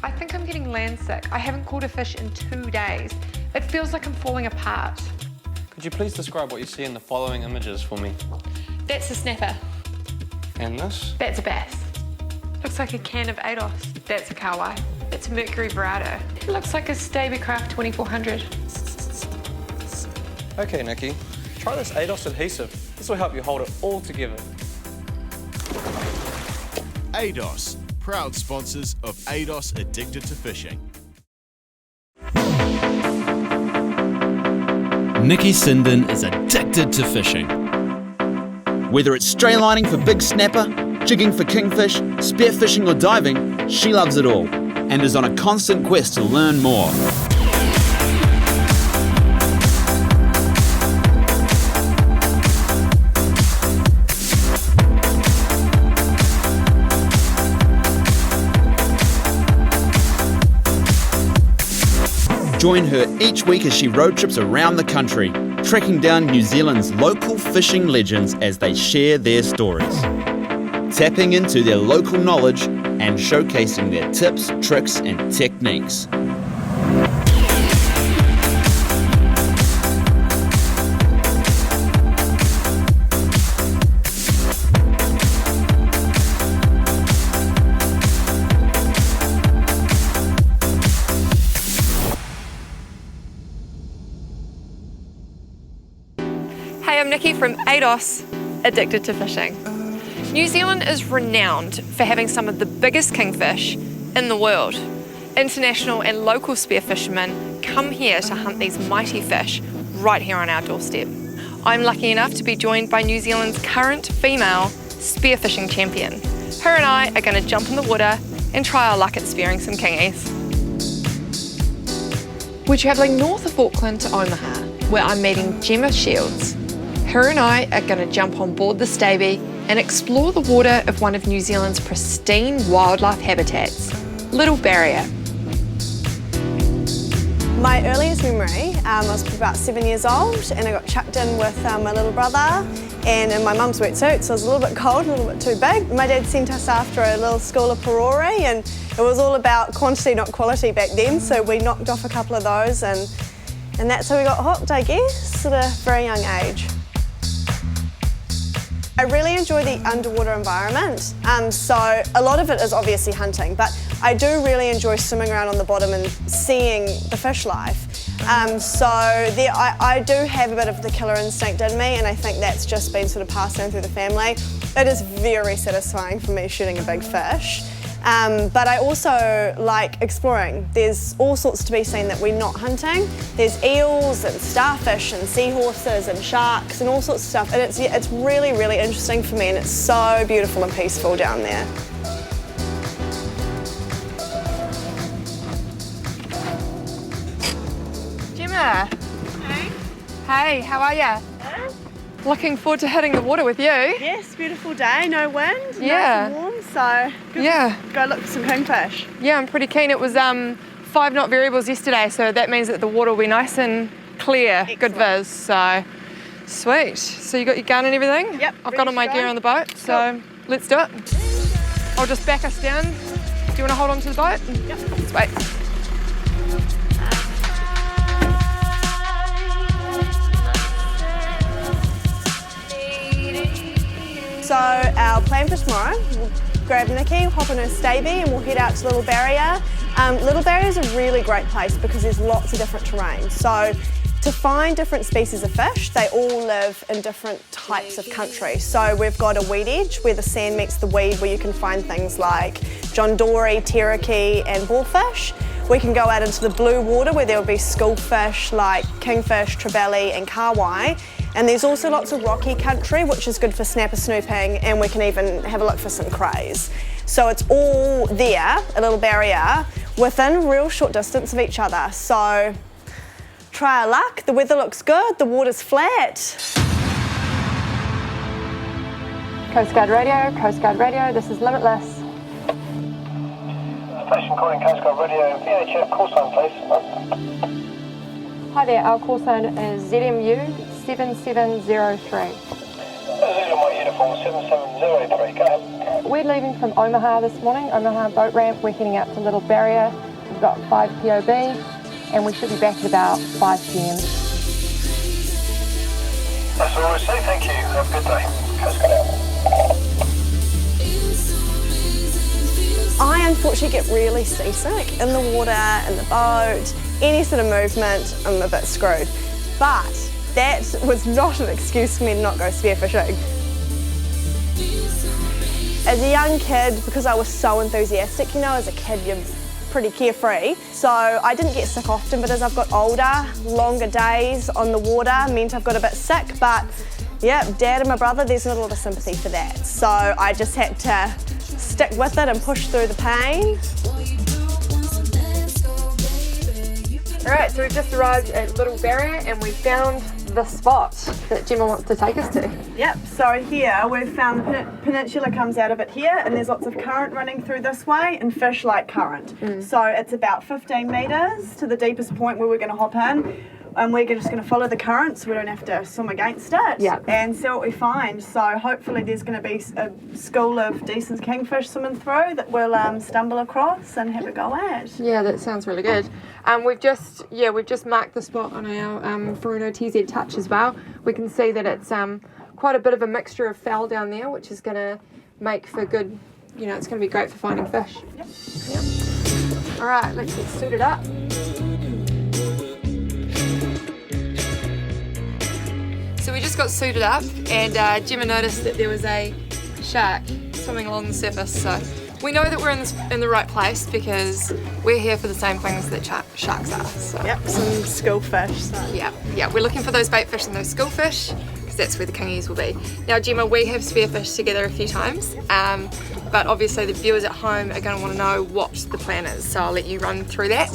I think I'm getting land sick. I haven't caught a fish in 2 days. It feels like I'm falling apart. Could you please describe what you see in the following images for me? That's a snapper. And this? That's a bass. Looks like a can of ADOS. That's a kawai. That's a Mercury Verado. It looks like a Stabicraft 2400. Okay, Nicky. Try this ADOS adhesive. This will help you hold it all together. ADOS, proud sponsors of ADOS Addicted to Fishing. Nicky Sinden is addicted to fishing. Whether it's straylining for big snapper, jigging for kingfish, spearfishing or diving, she loves it all and is on a constant quest to learn more. Join her each week as she road trips around the country, tracking down New Zealand's local fishing legends as they share their stories, tapping into their local knowledge and showcasing their tips, tricks and techniques. Hey, I'm Nicky from ADOS, Addicted to Fishing. New Zealand is renowned for having some of the biggest kingfish in the world. International and local spearfishermen come here to hunt these mighty fish right here on our doorstep. I'm lucky enough to be joined by New Zealand's current female spearfishing champion. Her and I are going to jump in the water and try our luck at spearing some kingies. We're travelling north of Auckland to Omaha, where I'm meeting Gemma Shields. Her and I are going to jump on board the Stavy and explore the water of one of New Zealand's pristine wildlife habitats, Little Barrier. My earliest memory, I was about 7 years old and I got chucked in with my little brother and in my mum's wetsuit, so it was a little bit cold, a little bit too big. My dad sent us after a little school of Parori and it was all about quantity, not quality back then, so we knocked off a couple of those and that's how we got hooked, I guess, at a very young age. I really enjoy the underwater environment, so a lot of it is obviously hunting, but I do really enjoy swimming around on the bottom and seeing the fish life. I do have a bit of the killer instinct in me, and I think that's just been sort of passed down through the family. It is very satisfying for me shooting a big fish. But I also like exploring. There's all sorts to be seen that we're not hunting. There's eels and starfish and seahorses and sharks and all sorts of stuff. And it's really, really interesting for me and it's so beautiful and peaceful down there. Gemma. Hey. Hey, how are ya? Looking forward to hitting the water with you. Yes, beautiful day, no wind, yeah. Nice and warm, so good. Go look for some kingfish. Yeah, I'm pretty keen. It was 5 knot variables yesterday, so that means that the water will be nice and clear. Excellent. Good viz, so sweet. So you got your gun and everything? Yep. I've got all my gear on the boat, so let's do it. I'll just back us down. Do you want to hold on to the boat? Yep. Sweet. So our plan for tomorrow, we'll grab Nicky, hop on her Stavy and we'll head out to Little Barrier. Little Barrier is a really great place because there's lots of different terrain. So to find different species of fish, they all live in different types of country. So we've got a weed edge where the sand meets the weed, where you can find things like John Dory, terraki and boarfish. We can go out into the blue water where there will be schoolfish like kingfish, trevally and kawai. And there's also lots of rocky country, which is good for snapper snooping, and we can even have a look for some crays. So it's all there, a Little Barrier, within real short distance of each other. So try our luck, the weather looks good, the water's flat. Coast Guard Radio, this is Limitless. Station calling Coast Guard Radio, VHF call sign please. Hi there, our call sign is ZMU 7703. Zulu, my uniform 7703, go ahead. we're leaving from Omaha this morning, Omaha boat ramp. We're heading out to Little Barrier. We've got 5 POB and we should be back at about 5 p.m. That's all I say, thank you. Have a good day. Coast Guard out. I unfortunately get really seasick in the water, in the boat, any sort of movement, I'm a bit screwed. But that was not an excuse for me to not go spearfishing. As a young kid, because I was so enthusiastic, you know, as a kid you're pretty carefree, so I didn't get sick often, but as I've got older, longer days on the water meant I've got a bit sick, but yeah, Dad and my brother, there's not a lot of sympathy for that, so I just had to stick with it and push through the pain. Alright, so we've just arrived at Little Barrier and we found the spot that Gemma wants to take us to. Yep, so here we've found the peninsula comes out of it here, and there's lots of current running through this way, and fish like current. So it's about 15 metres to the deepest point where we're going to hop in, and we're just going to follow the current so we don't have to swim against it, and see what we find. So hopefully there's going to be a school of decent kingfish swimming through that we'll stumble across and have a go at. Yeah, that sounds really good. We've just marked the spot on our Bruno TZ Touch as well. We can see that it's quite a bit of a mixture of fowl down there, which is going to make for good, you know, it's going to be great for finding fish. Yep. All right, let's get suited up. So we just got suited up and Gemma noticed that there was a shark swimming along the surface, so we know that we're in the right place because we're here for the same things that sharks are. So. Yep, some schoolfish. So. Yeah, we're looking for those bait fish and those schoolfish because that's where the kingies will be. Now Gemma, we have spearfished together a few times, but obviously the viewers at home are going to want to know what the plan is, so I'll let you run through that.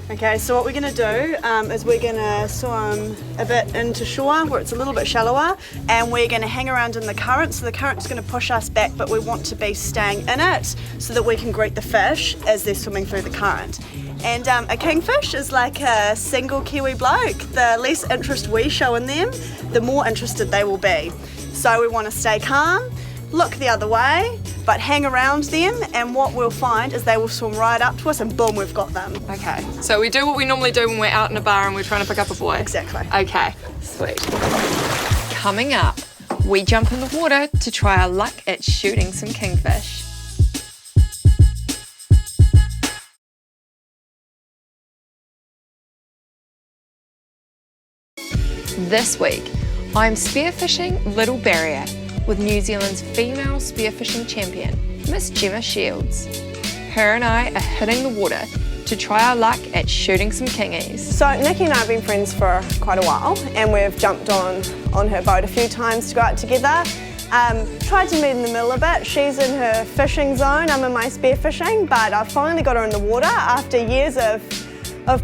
Okay, so what we're going to do is we're going to swim a bit into shore where it's a little bit shallower, and we're going to hang around in the current, so the current's going to push us back, but we want to be staying in it so that we can greet the fish as they're swimming through the current. And a kingfish is like a single Kiwi bloke. The less interest we show in them, the more interested they will be. So we want to stay calm, look the other way, but hang around them, and what we'll find is they will swim right up to us and boom, we've got them. Okay, so we do what we normally do when we're out in a bar and we're trying to pick up a boy. Exactly. Okay, sweet. Coming up, we jump in the water to try our luck at shooting some kingfish. This week, I'm spearfishing Little Barrier with New Zealand's female spearfishing champion, Miss Gemma Shields. Her and I are hitting the water to try our luck at shooting some kingies. So Nicky and I have been friends for quite a while, and we've jumped on her boat a few times to go out together. Tried to meet in the middle a bit. She's in her fishing zone, I'm in my spearfishing, but I've finally got her in the water after years of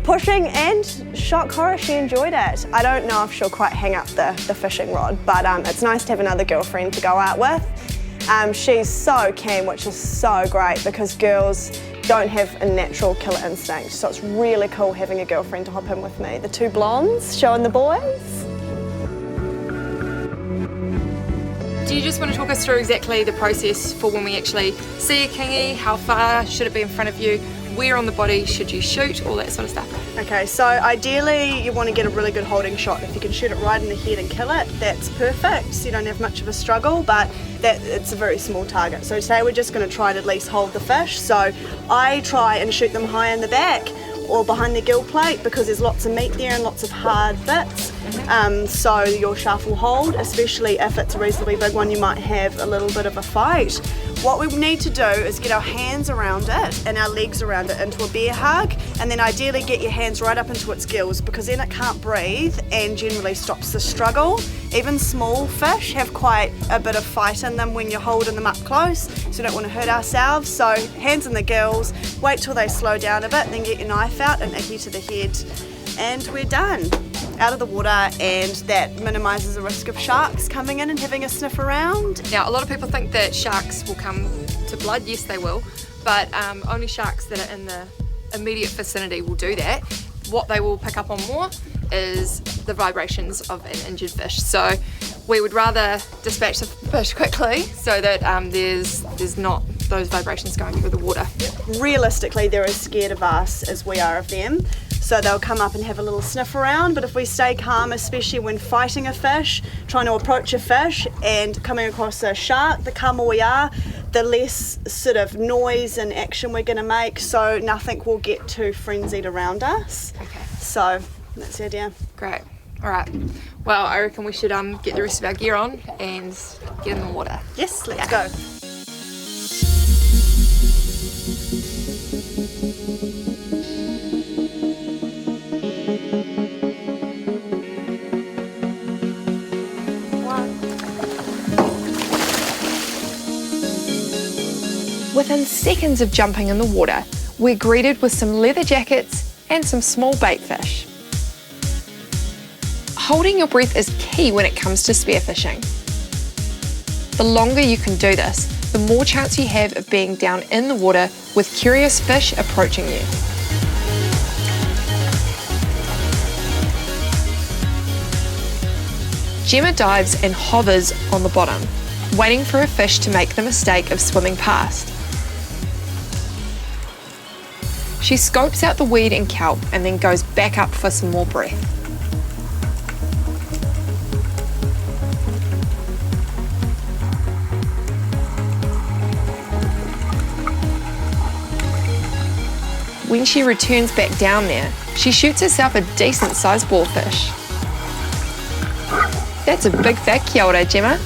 pushing, and shock horror, she enjoyed it. I don't know if she'll quite hang up the fishing rod, but it's nice to have another girlfriend to go out with. She's so keen, which is so great because girls don't have a natural killer instinct, so it's really cool having a girlfriend to hop in with me. The two blondes showing the boys. Do you just want to talk us through exactly the process for when we actually see a kingy? How far should it be in front of you? Where on the body should you shoot? All that sort of stuff. Okay, so ideally you want to get a really good holding shot. If you can shoot it right in the head and kill it, that's perfect. So you don't have much of a struggle, but it's a very small target. So today we're just going to try to at least hold the fish. So I try and shoot them high in the back or behind the gill plate because there's lots of meat there and lots of hard bits. So your shaft will hold, especially if it's a reasonably big one, you might have a little bit of a fight. What we need to do is get our hands around it and our legs around it into a bear hug, and then ideally get your hands right up into its gills because then it can't breathe and generally stops the struggle. Even small fish have quite a bit of fight in them when you're holding them up close, so we don't want to hurt ourselves. So hands in the gills, wait till they slow down a bit, then get your knife out and icky to the head, and we're done. Out of the water, and that minimises the risk of sharks coming in and having a sniff around. Now, a lot of people think that sharks will come to blood. Yes, they will, but only sharks that are in the immediate vicinity will do that. What they will pick up on more is the vibrations of an injured fish. So we would rather dispatch the fish quickly so that there's not those vibrations going through the water. Realistically, they're as scared of us as we are of them. So they'll come up and have a little sniff around, but if we stay calm, especially when fighting a fish, trying to approach a fish and coming across a shark, the calmer we are, the less sort of noise and action we're going to make, so nothing will get too frenzied around us. Okay. So that's the idea. Great. All right. Well, I reckon we should get the rest of our gear on and get in the water. Yes, let's go. Within seconds of jumping in the water, we're greeted with some leather jackets and some small bait fish. Holding your breath is key when it comes to spearfishing. The longer you can do this, the more chance you have of being down in the water with curious fish approaching you. Gemma dives and hovers on the bottom, waiting for a fish to make the mistake of swimming past. She scopes out the weed and kelp and then goes back up for some more breath. When she returns back down there, she shoots herself a decent sized boarfish. That's a big fat kia ora, Gemma.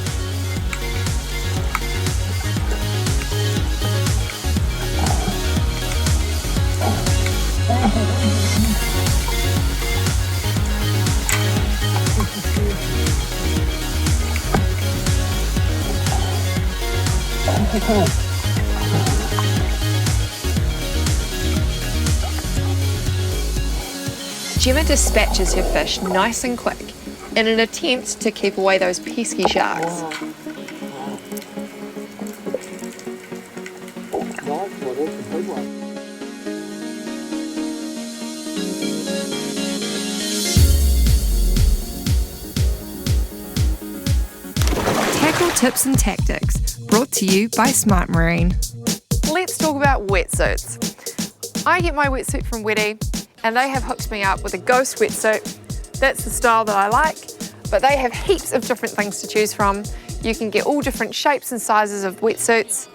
Gemma dispatches her fish nice and quick in an attempt to keep away those pesky sharks. Tackle tips and tactics, brought to you by Smart Marine. Let's talk about wetsuits. I get my wetsuit from Wetty, and they have hooked me up with a ghost wetsuit. That's the style that I like, but they have heaps of different things to choose from. You can get all different shapes and sizes of wetsuits,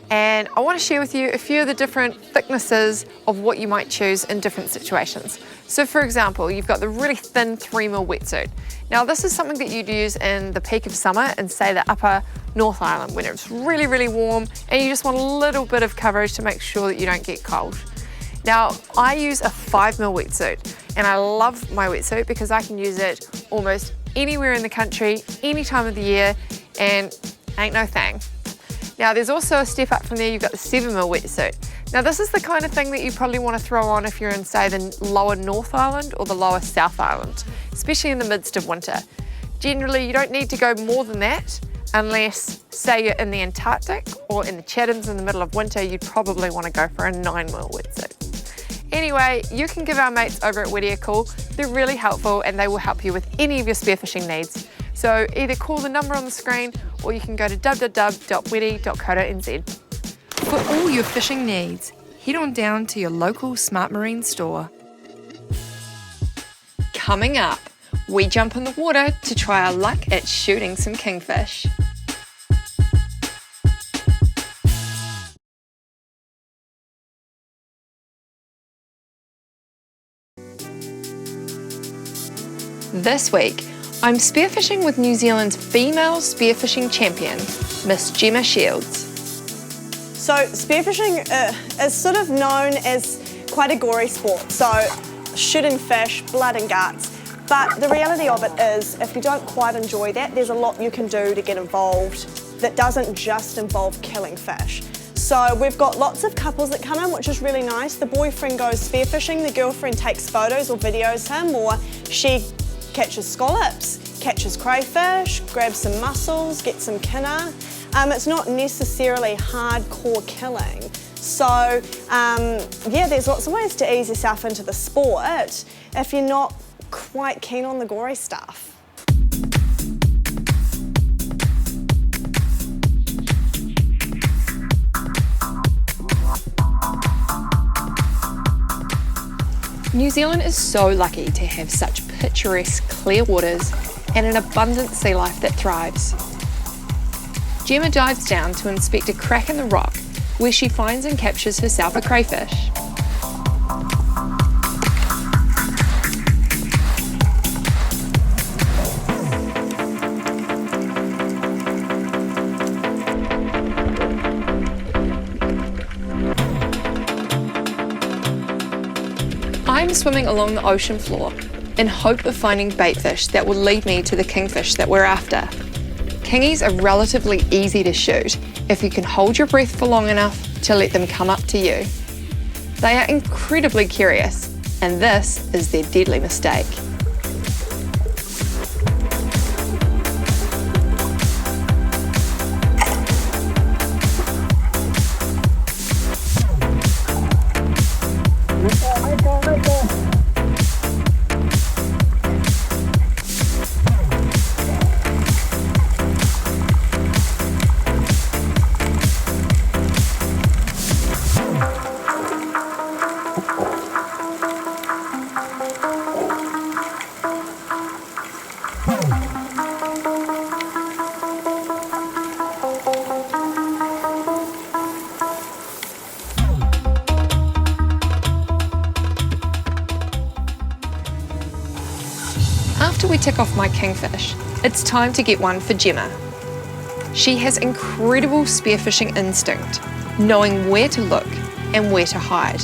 and I want to share with you a few of the different thicknesses of what you might choose in different situations. So for example, you've got the really thin 3mm wetsuit. Now this is something that you'd use in the peak of summer in, say, the upper North Island when it's really, really warm and you just want a little bit of coverage to make sure that you don't get cold. Now, I use a 5mm wetsuit, and I love my wetsuit because I can use it almost anywhere in the country, any time of the year, and ain't no thing. Now, there's also a step up from there, you've got the 7mm wetsuit. Now, this is the kind of thing that you probably want to throw on if you're in, say, the lower North Island or the lower South Island, especially in the midst of winter. Generally, you don't need to go more than that, unless, say, you're in the Antarctic or in the Chathams in the middle of winter, you'd probably want to go for a 9mm wetsuit. Anyway, you can give our mates over at Wetty a call. They're really helpful and they will help you with any of your spearfishing needs. So either call the number on the screen or you can go to www.wetty.co.nz. For all your fishing needs, head on down to your local Smart Marine store. Coming up, we jump in the water to try our luck at shooting some kingfish. This week, I'm spearfishing with New Zealand's female spearfishing champion, Miss Gemma Shields. So spearfishing is sort of known as quite a gory sport, so shooting fish, blood and guts. But the reality of it is, if you don't quite enjoy that, there's a lot you can do to get involved that doesn't just involve killing fish. So we've got lots of couples that come in, which is really nice. The boyfriend goes spearfishing, the girlfriend takes photos or videos him, or she catches scallops, catches crayfish, grabs some mussels, gets some kinna. It's not necessarily hardcore killing. So yeah, there's lots of ways to ease yourself into the sport if you're not quite keen on the gory stuff. New Zealand is so lucky to have such picturesque clear waters and an abundant sea life that thrives. Gemma dives down to inspect a crack in the rock where she finds and captures herself a crayfish. I'm swimming along the ocean floor in hope of finding baitfish that will lead me to the kingfish that we're after. Kingies are relatively easy to shoot if you can hold your breath for long enough to let them come up to you. They are incredibly curious, and this is their deadly mistake. After we tick off my kingfish, it's time to get one for Gemma. She has incredible spearfishing instinct, knowing where to look and where to hide.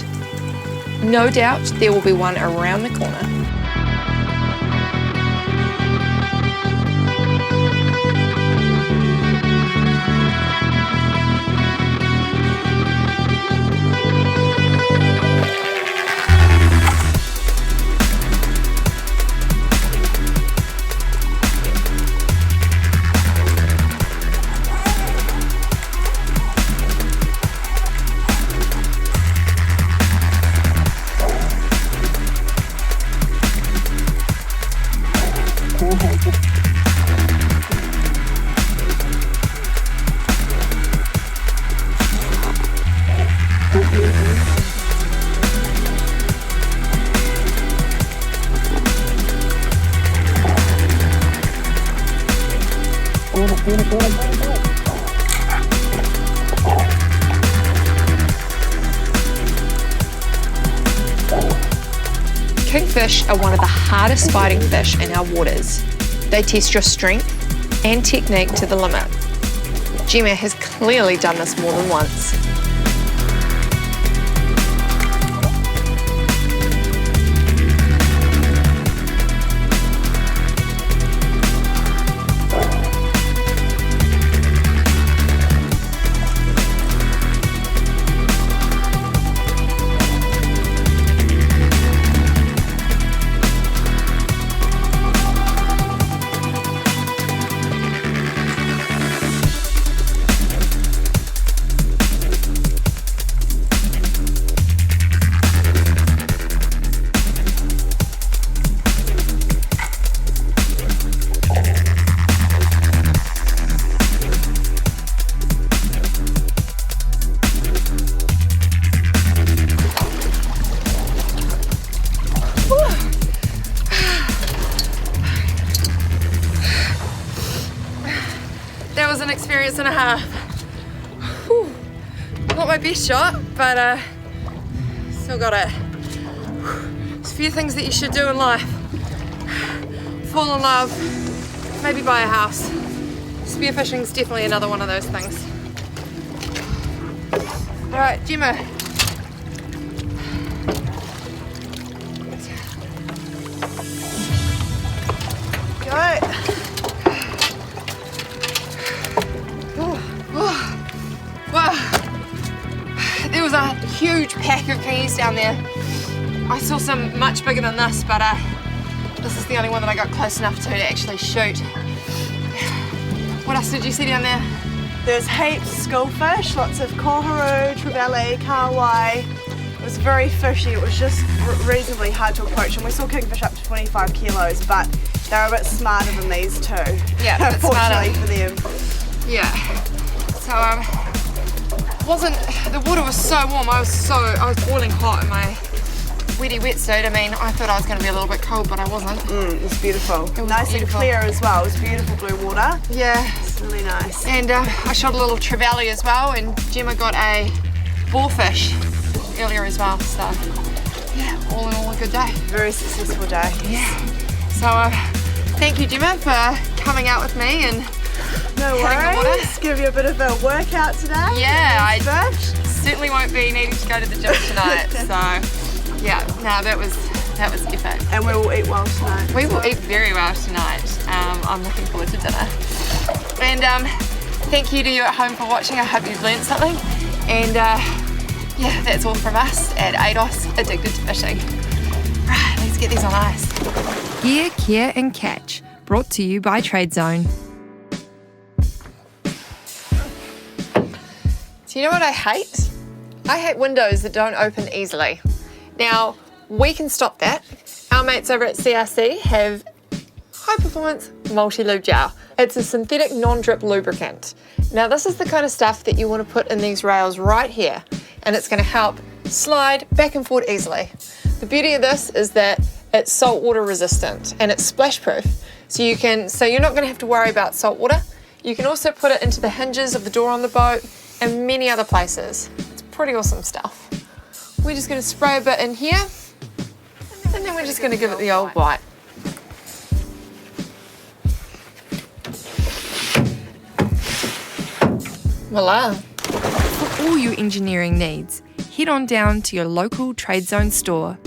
No doubt there will be one around the corner. Kingfish are one of the hardest fighting fish in our waters. They test your strength and technique to the limit. Gemma has clearly done this more than once. That was an experience and a half. Whew. Not my best shot, but still got it. There's a few things that you should do in life. Fall in love, maybe buy a house. Spearfishing's definitely another one of those things. All right, Gemma. Go. Wow, there was a huge pack of kingies down there. I saw some much bigger than this, but this is the only one that I got close enough to actually shoot. What else did you see down there? There's heaps of schoolfish, lots of koharu, trevally, kahawai. It was very fishy. It was just reasonably hard to approach, and we saw kingfish up to 25 kilos, but they're a bit smarter than these two. Yeah, a bit smarter. For them. Yeah. So the water was so warm. I was boiling hot, and my sweaty wetsuit. I mean, I thought I was going to be a little bit cold, but I wasn't. It's beautiful. was Nice beautiful. and clear as well. It's beautiful blue water. Yeah. It's really nice. And I shot a little trevally as well, and Gemma got a boarfish earlier as well. So, yeah, all in all a good day. Very successful day. Yeah. So, thank you, Gemma, for coming out with me and No Heading the worries. water. Give you a bit of a workout today. yeah, I Fish. certainly won't be needing to go to the gym tonight. So, yeah, no, that was epic. And we will eat well tonight. We will eat very well tonight. I'm looking forward to dinner. And thank you to you at home for watching. I hope you've learned something. And yeah, that's all from us at ADOS Addicted to Fishing. Right, let's get these on ice. Gear, Care and Catch, brought to you by Trade Zone. Do you know what I hate? I hate windows that don't open easily. Now, we can stop that. Our mates over at CRC have high performance multi-lube gel. It's a synthetic non-drip lubricant. Now, this is the kind of stuff that you want to put in these rails right here, and it's going to help slide back and forth easily. The beauty of this is that it's saltwater resistant and it's splash proof. So you're not going to have to worry about salt water. You can also put it into the hinges of the door on the boat and many other places. It's pretty awesome stuff. We're just going to spray a bit in here, and then we're just going to give it the old wipe. Voila. For all your engineering needs, head on down to your local Trade Zone store.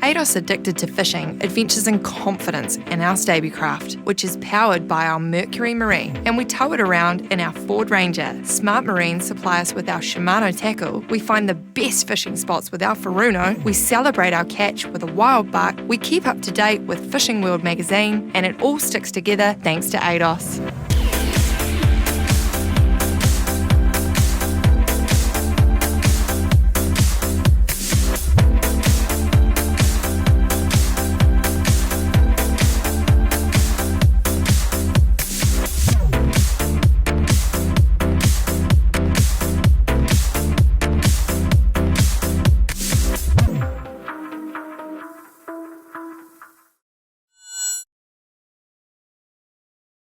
ADOS Addicted to Fishing adventures in confidence in our Stabbycraft, which is powered by our Mercury Marine, and we tow it around in our Ford Ranger. Smart Marines supply us with our Shimano tackle. We find the best fishing spots with our Furuno. We celebrate our catch with a wild buck. We keep up to date with Fishing World magazine, and it all sticks together thanks to ADOS.